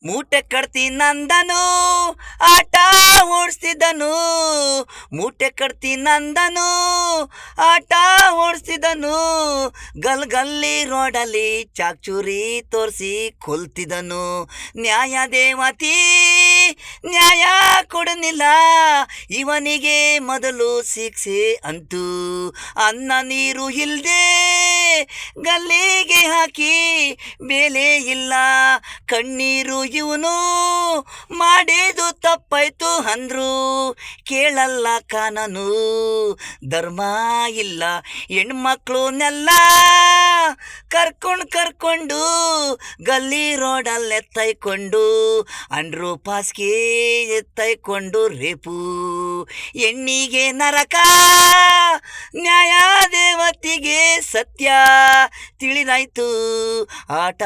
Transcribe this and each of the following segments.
ಮೂಟೆ ಕಟ್ತೀನಂದನು ಆಟ ಓಡಿಸ್ತಿದ್ದನು. ಮೂಟೆ ಕಟ್ತೀನಂದನು ಆಟ ಓಡಿಸ್ತಿದ್ದನು. ಗಲ್ಲಿ ರೋಡಲ್ಲಿ ಚಾಕ್ಚೂರಿ ತೋರಿಸಿ ಕೊಲ್ತಿದ್ದನು. ನ್ಯಾಯ ದೇವತಿ ನ್ಯಾಯ ಕೊಡಲಿಲ್ಲ, ಇವನಿಗೆ ಮೊದಲು ಶಿಕ್ಷೆ ಅಂತು. ಅನ್ನ ನೀರು ಇಲ್ದೆ ಗಲ್ಲಿಗೆ ಹಾಕಿ ಬೆಲೆ ಇಲ್ಲ. ಕಣ್ಣೀರು ಇವನು ಮಾಡಿದು ತಪ್ಪಾಯ್ತು ಅಂದ್ರು ಕೇಳಲ್ಲ ಕಾನೂನು. ಧರ್ಮ ಇಲ್ಲ, ಹೆಣ್ಮಕ್ಳನ್ನೆಲ್ಲ ಕರ್ಕೊಂಡು ಗಲ್ಲಿ ರೋಡಲ್ಲಿ ಎತ್ತೈಕೊಂಡು ಅಂಡ್ರು ಪಾಸ್ಗೆ ಎತ್ತೈಕೊಂಡು ರೇಪು. ಹೆಣ್ಣಿಗೆ ನರಕ, ನ್ಯಾಯ ದೇವತಿಗೆ ಸತ್ಯ ತಿಳಿದಾಯ್ತು. ಆಟ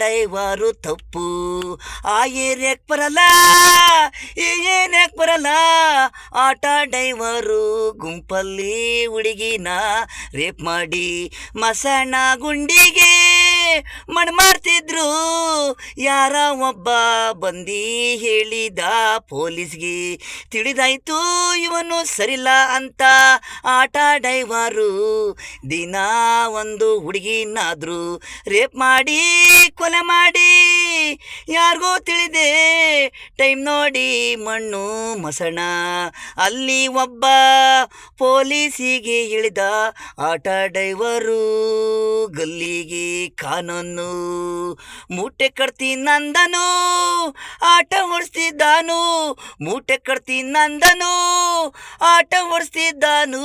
ಡೈವರು ತಪ್ಪು. ಆ ಏರಿಯಾಕ್ ಬರಲ್ಲ, ಈ ಏರಿಯಾಕ್ ಬರಲ್ಲ. ಆಟ ಡೈವರು ಗುಂಪಲ್ಲಿ ಹುಡುಗಿನ ರೇಪ್ ಮಾಡಿ ಮಸಣ ಗುಂಡಿಗೆ ಮಣ್ ಮಾಡ್ತಿದ್ರು. ಯಾರ ಒಬ್ಬ ಬಂದಿ ಹೇಳಿದ ಪೊಲೀಸ್ಗೆ, ತಿಳಿದಾಯ್ತು ಇವನು ಸರಿಲ್ಲ ಅಂತ. ಆಟ ಡೈವರು ದಿನ ಒಂದು ಹುಡುಗಿನಾದ್ರು ರೇಪ್ ಮಾಡಿ ಕೊಲೆ ಮಾಡಿ ಯಾರಿಗೂ ತಿಳಿದೆ ಟೈಮ್ ನೋಡಿ ಮಣ್ಣು ಮಸಣ. ಅಲ್ಲಿ ಒಬ್ಬ ಪೊಲೀಸಿಗೆ ಇಳಿದ ಆಟ ಡೈವರು ಗಲ್ಲಿಗೆ ಕಾನೂನು. ಮೂಟೆ ಕಟ್ತೀನಂದನು ಆಟ ಓಡಿಸ್ತಿದ್ದಾನು. ಮೂಟೆ ಕಟ್ತೀನಂದನು ಆಟ ಓಡಿಸ್ತಿದ್ದಾನು.